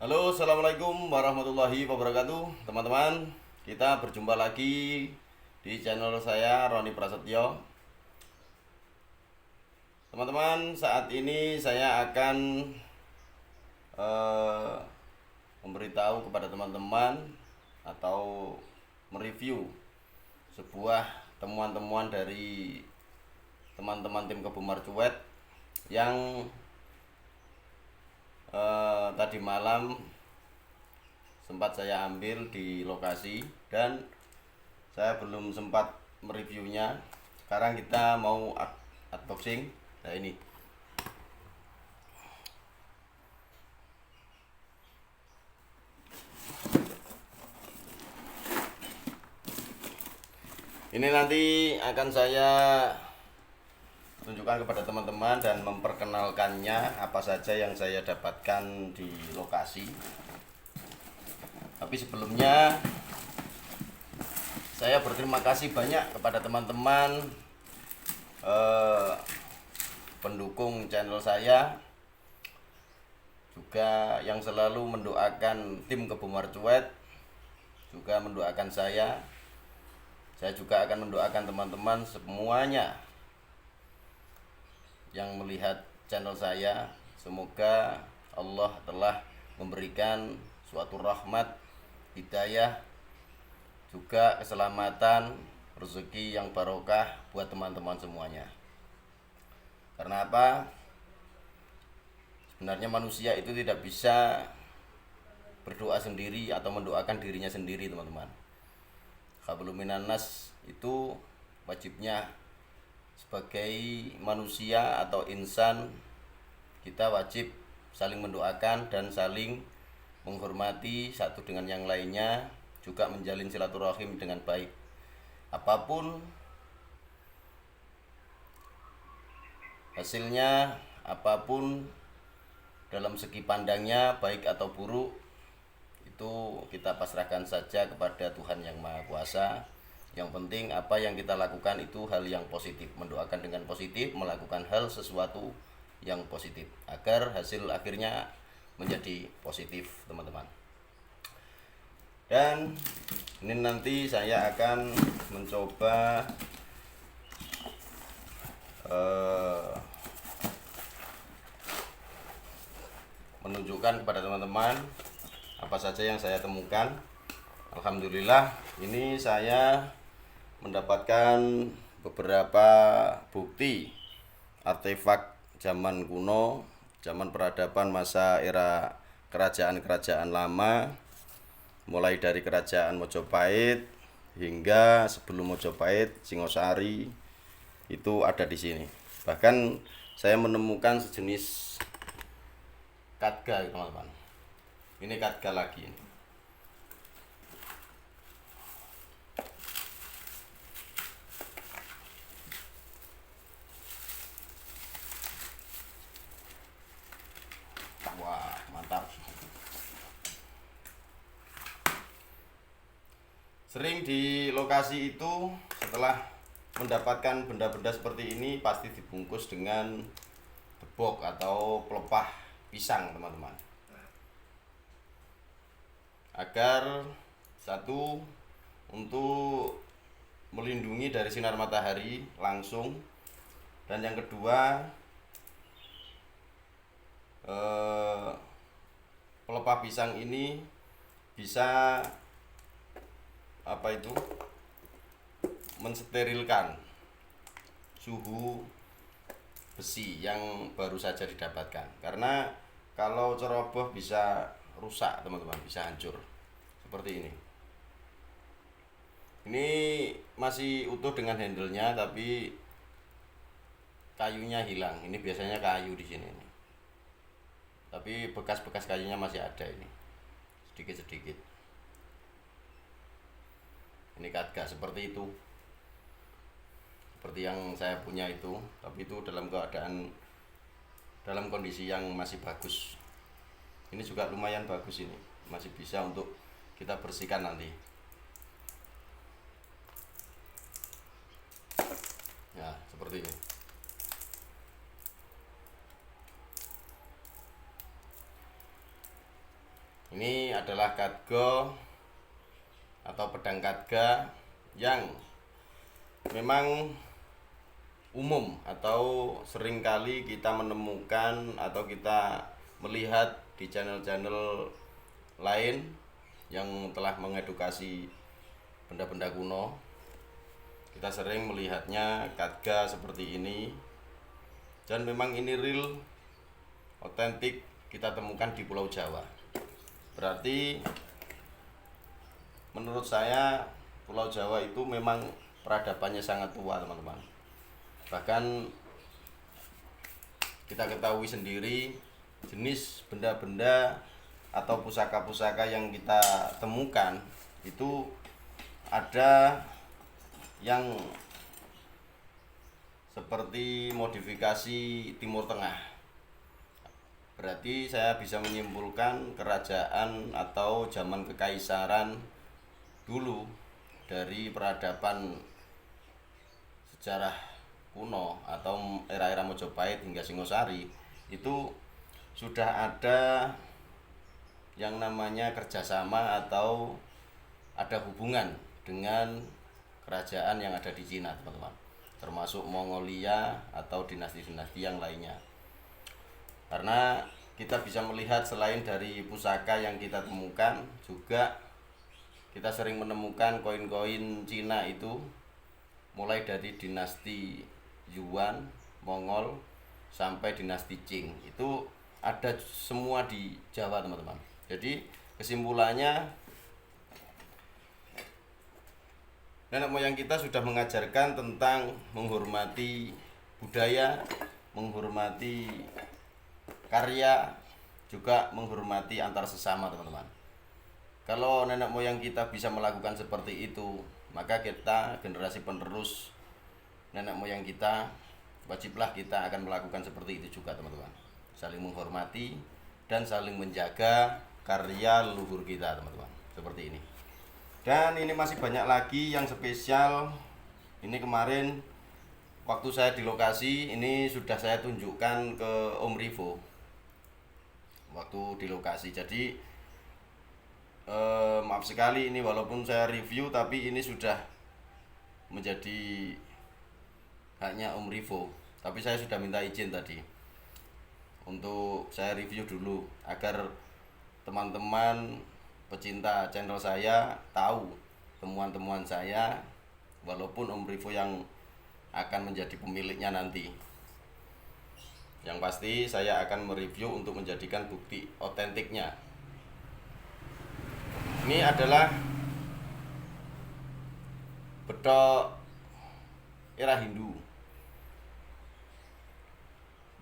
Halo, assalamualaikum warahmatullahi wabarakatuh, teman-teman. Kita berjumpa lagi di channel saya, Roni Prasetyo. Teman-teman, saat ini saya akan eh, memberitahu kepada teman-teman atau mereview sebuah temuan-temuan dari teman-teman tim Kebun Marcuet yang tadi malam sempat saya ambil di lokasi dan saya belum sempat mereviewnya. Sekarang kita mau unboxing. Nah, ini nanti akan saya tunjukkan kepada teman-teman dan memperkenalkannya apa saja yang saya dapatkan di lokasi. Tapi sebelumnya saya berterima kasih banyak kepada teman-teman pendukung channel saya, juga yang selalu mendoakan tim Kebun Marcuet, juga mendoakan saya. Saya juga akan mendoakan teman-teman semuanya yang melihat channel saya. Semoga Allah telah memberikan suatu rahmat, hidayah, juga keselamatan, rezeki yang barokah buat teman-teman semuanya. Karena apa? Sebenarnya manusia itu tidak bisa berdoa sendiri atau mendoakan dirinya sendiri, teman-teman. Hablum minan nas itu wajibnya sebagai manusia atau insan, kita wajib saling mendoakan dan saling menghormati satu dengan yang lainnya, juga menjalin silaturahim dengan baik. Apapun hasilnya, apapun dalam segi pandangnya, baik atau buruk, itu kita pasrahkan saja kepada Tuhan Yang Maha Kuasa. Yang penting apa yang kita lakukan itu hal yang positif, mendoakan dengan positif, melakukan hal sesuatu yang positif agar hasil akhirnya menjadi positif, teman-teman. Dan ini nanti saya akan mencoba menunjukkan kepada teman-teman apa saja yang saya temukan. Alhamdulillah, ini saya mendapatkan beberapa bukti artefak zaman kuno, zaman peradaban masa era kerajaan-kerajaan lama, mulai dari kerajaan Mojopahit hingga sebelum Mojopahit, Singosari, itu ada di sini. Bahkan saya menemukan sejenis katga, teman-teman. Ini katga lagi. Wah, mantap. Sering di lokasi itu setelah mendapatkan benda-benda seperti ini pasti dibungkus dengan gebok atau pelepah pisang, teman-teman. Agar satu, untuk melindungi dari sinar matahari langsung, dan yang kedua, pelepah pisang ini bisa mensterilkan suhu besi yang baru saja didapatkan. Karena kalau ceroboh bisa rusak, teman-teman, bisa hancur seperti ini. Ini masih utuh dengan handle-nya, tapi kayunya hilang. Ini biasanya kayu di sini nih. Tapi bekas-bekas kayunya masih ada ini, sedikit-sedikit. Ini katga seperti itu, seperti yang saya punya itu, tapi itu dalam kondisi yang masih bagus. Ini juga lumayan bagus, ini masih bisa untuk kita bersihkan nanti. Ya, seperti ini. Ini adalah kadgo atau pedang kadga yang memang umum atau seringkali kita menemukan atau kita melihat di channel-channel lain yang telah mengedukasi benda-benda kuno. Kita sering melihatnya kadga seperti ini, dan memang ini real, otentik, kita temukan di Pulau Jawa. Berarti menurut saya Pulau Jawa itu memang peradabannya sangat tua, teman-teman. Bahkan kita ketahui sendiri jenis benda-benda atau pusaka-pusaka yang kita temukan itu ada yang seperti modifikasi Timur Tengah. Berarti saya bisa menyimpulkan kerajaan atau zaman kekaisaran dulu dari peradaban sejarah kuno atau era-era Mojopahit hingga Singosari itu sudah ada yang namanya kerjasama atau ada hubungan dengan kerajaan yang ada di Cina, teman-teman, termasuk Mongolia atau dinasti-dinasti yang lainnya. Karena kita bisa melihat selain dari pusaka yang kita temukan, juga kita sering menemukan koin-koin Cina itu mulai dari dinasti Yuan, Mongol sampai dinasti Qing. Itu ada semua di Jawa, teman-teman. Jadi kesimpulannya, nenek moyang kita sudah mengajarkan tentang menghormati budaya, menghormati karya, juga menghormati antar sesama, teman-teman. Kalau nenek moyang kita bisa melakukan seperti itu, maka kita generasi penerus nenek moyang kita, wajiblah kita akan melakukan seperti itu juga, teman-teman. Saling menghormati dan saling menjaga karya leluhur kita, teman-teman. Seperti ini. Dan ini masih banyak lagi yang spesial. Ini kemarin waktu saya di lokasi, ini sudah saya tunjukkan ke Om Rivo waktu di lokasi. Jadi maaf sekali, ini walaupun saya review tapi ini sudah menjadi haknya Om Rivo. Tapi saya sudah minta izin tadi untuk saya review dulu agar teman-teman pecinta channel saya tahu temuan-temuan saya, walaupun Om Rivo yang akan menjadi pemiliknya nanti. Yang pasti saya akan mereview untuk menjadikan bukti otentiknya. Ini adalah bedok era Hindu.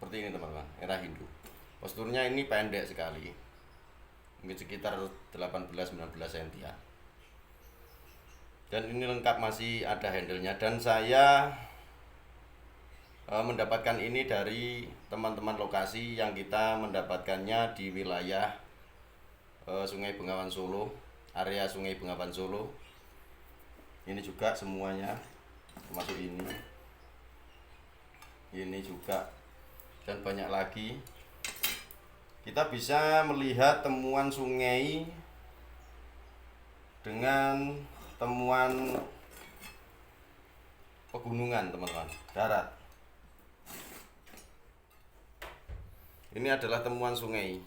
Seperti ini, teman-teman, era Hindu. Posturnya ini pendek sekali, mungkin sekitar 18-19 cm ya. Dan ini lengkap, masih ada handle-nya. Dan saya mendapatkan ini dari teman-teman lokasi yang kita mendapatkannya di wilayah Sungai Bengawan Solo, area Sungai Bengawan Solo. Ini juga semuanya, termasuk ini juga, dan banyak lagi. Kita bisa melihat temuan sungai dengan temuan pegunungan, teman-teman, darat. Ini adalah temuan sungai.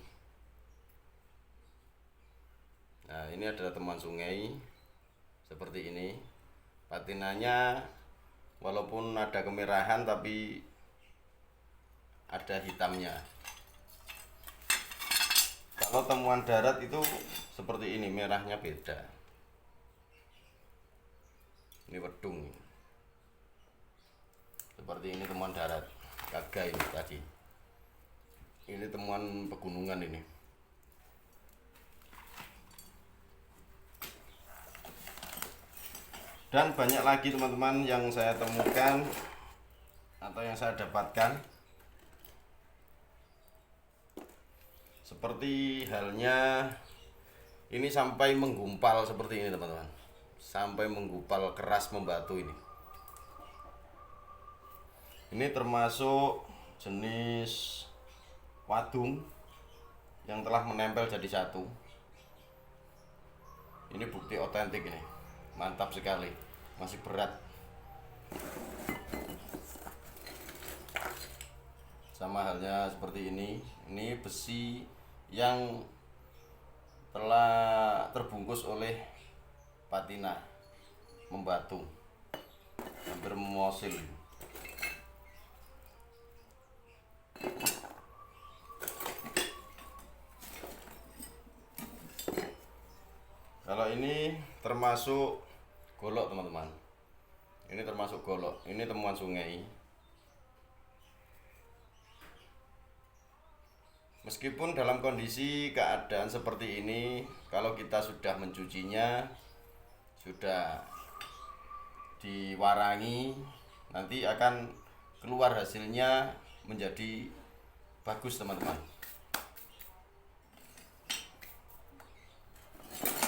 Nah, ini adalah temuan sungai seperti ini. Patinanya walaupun ada kemerahan tapi ada hitamnya. Kalau temuan darat itu seperti ini, merahnya beda. Ini wedung. Seperti ini temuan darat. Kadga ini tadi. Ini temuan pegunungan ini. Dan banyak lagi, teman-teman, yang saya temukan atau yang saya dapatkan. Seperti halnya ini sampai menggumpal seperti ini, teman-teman. Sampai menggumpal keras membatu ini. Ini termasuk jenis wadung yang telah menempel jadi satu. Ini bukti otentik ini, mantap sekali, masih berat. Sama halnya seperti ini besi yang telah terbungkus oleh patina, membatu, hampir memosil. Kalau ini termasuk golok teman-teman, ini termasuk golok, ini temuan sungai. Meskipun dalam kondisi keadaan seperti ini, kalau kita sudah mencucinya, sudah diwarangi, nanti akan keluar hasilnya menjadi bagus teman-teman.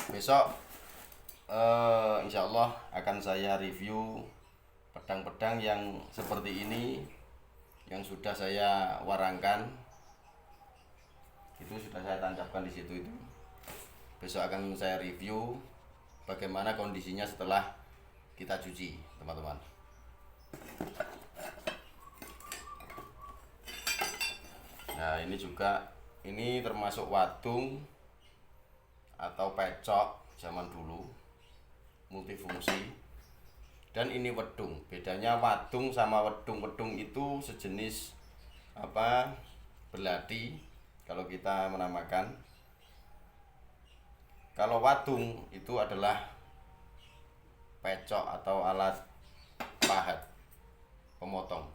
Besok insya Allah akan saya review pedang-pedang yang seperti ini, yang sudah saya warangkan. Itu sudah saya tancapkan di situ itu. Besok akan saya review bagaimana kondisinya setelah kita cuci, teman-teman. Nah, ini juga, ini termasuk wadung atau pecok zaman dulu, multifungsi. Dan ini wedung. Bedanya wadung sama wedung. Wedung itu sejenis belati kalau kita menamakan. Kalau wadung itu adalah pecok atau alat pahat pemotong.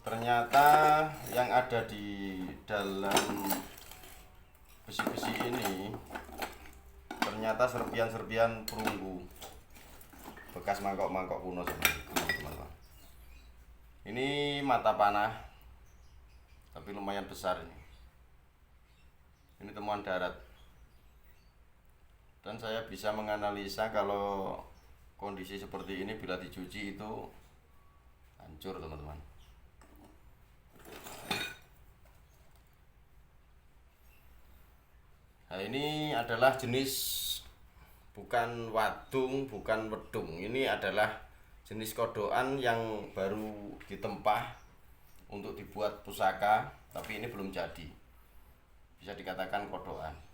Ternyata yang ada di dalam besi-besi ini ternyata serpian-serpian perunggu bekas mangkok-mangkok kuno seperti itu, teman-teman. Ini mata panah, tapi lumayan besar ini. Ini temuan darat. Dan saya bisa menganalisa kalau kondisi seperti ini bila dicuci itu hancur, teman-teman. Nah, ini adalah jenis, bukan wadung, bukan wedung. Ini adalah jenis kodokan yang baru ditempah untuk dibuat pusaka, tapi ini belum jadi. Bisa dikatakan kodokan.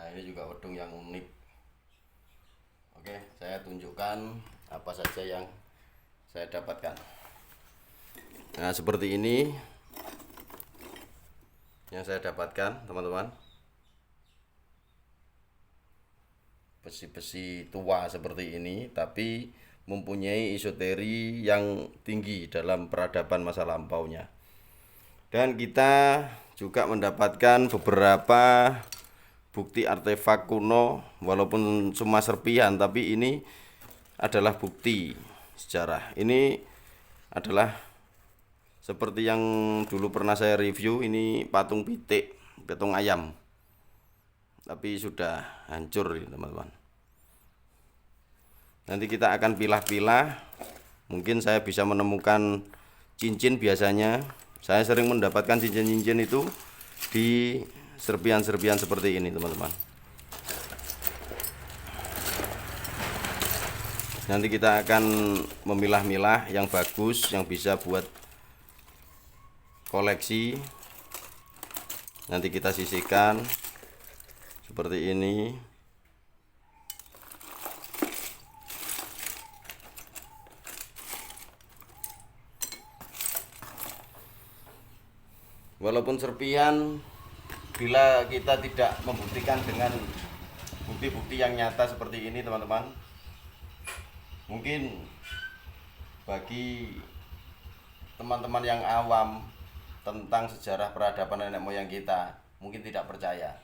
Ini juga wedung yang unik. Oke, saya tunjukkan apa saja yang saya dapatkan. Nah, seperti ini yang saya dapatkan, teman-teman. Besi-besi tua seperti ini, tapi mempunyai isoteri yang tinggi dalam peradaban masa lampaunya. Dan kita juga mendapatkan beberapa bukti artefak kuno, walaupun cuma serpihan, tapi ini adalah bukti sejarah. Ini adalah seperti yang dulu pernah saya review, ini patung pitik, patung ayam, tapi sudah hancur, teman-teman. Nanti kita akan pilah-pilah, mungkin saya bisa menemukan cincin. Biasanya saya sering mendapatkan cincin-cincin itu di serpian-serpian seperti ini, teman-teman. Nanti kita akan memilah-milah yang bagus, yang bisa buat koleksi. Nanti kita sisihkan seperti ini. Walaupun serpian, bila kita tidak membuktikan dengan bukti-bukti yang nyata seperti ini, teman-teman, mungkin bagi teman-teman yang awam tentang sejarah peradaban nenek moyang kita, mungkin tidak percaya.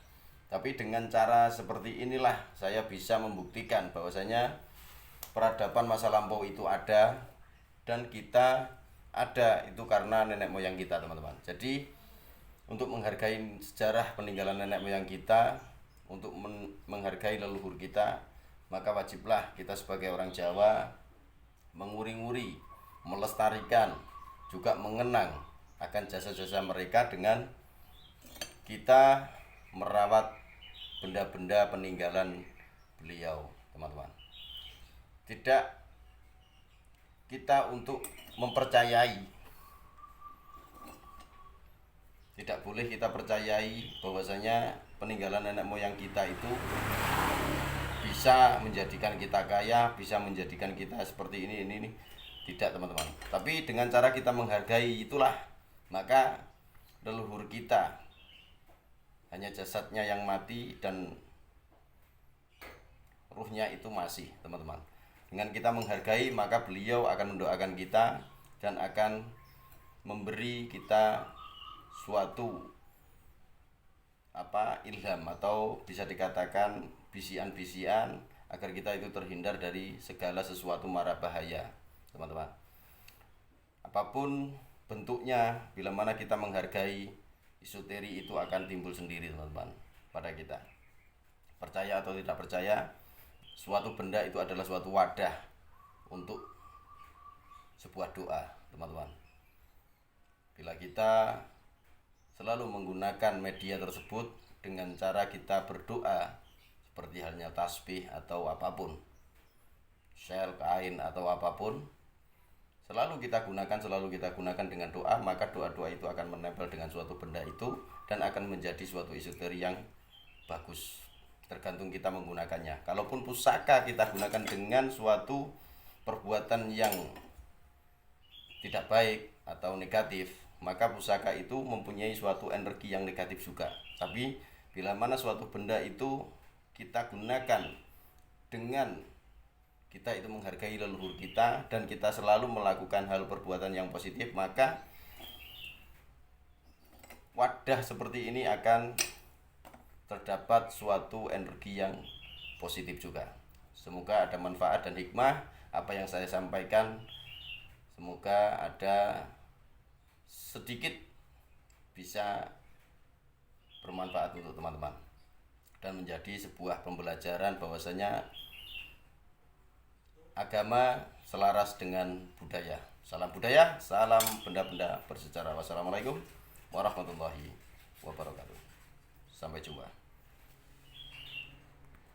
Tapi dengan cara seperti inilah saya bisa membuktikan bahwasanya peradaban masa lampau itu ada, dan kita ada itu karena nenek moyang kita, teman-teman. Jadi untuk menghargai sejarah peninggalan nenek moyang kita, untuk menghargai leluhur kita, maka wajiblah kita sebagai orang Jawa menguri-nguri, melestarikan, juga mengenang akan jasa-jasa mereka dengan kita merawat benda-benda peninggalan beliau, teman-teman. Tidak kita untuk mempercayai, tidak boleh kita percayai bahwasanya peninggalan nenek moyang kita itu bisa menjadikan kita kaya, bisa menjadikan kita seperti ini. Tidak, teman-teman. Tapi dengan cara kita menghargai itulah, maka leluhur kita hanya jasadnya yang mati dan ruhnya itu masih, teman-teman. Dengan kita menghargai, maka beliau akan mendoakan kita dan akan memberi kita suatu ilham, atau bisa dikatakan bisian-bisian agar kita itu terhindar dari segala sesuatu mara bahaya, teman-teman. Apapun bentuknya, bila mana kita menghargai, isoteri itu akan timbul sendiri, teman-teman, pada kita. Percaya atau tidak percaya, suatu benda itu adalah suatu wadah untuk sebuah doa, teman-teman. Bila kita selalu menggunakan media tersebut dengan cara kita berdoa, seperti halnya tasbih atau apapun, sel, kain atau apapun, selalu kita gunakan dengan doa, maka doa-doa itu akan menempel dengan suatu benda itu dan akan menjadi suatu isoteri yang bagus, tergantung kita menggunakannya. Kalaupun pusaka kita gunakan dengan suatu perbuatan yang tidak baik atau negatif, maka pusaka itu mempunyai suatu energi yang negatif juga. Tapi bila mana suatu benda itu kita gunakan dengan kita itu menghargai leluhur kita dan kita selalu melakukan hal perbuatan yang positif, maka wadah seperti ini akan terdapat suatu energi yang positif juga. Semoga ada manfaat dan hikmah apa yang saya sampaikan. Semoga ada sedikit bisa bermanfaat untuk teman-teman dan menjadi sebuah pembelajaran bahwasanya agama selaras dengan budaya. Salam budaya, salam benda-benda bersejarah. Wassalamualaikum warahmatullahi wabarakatuh. Sampai jumpa.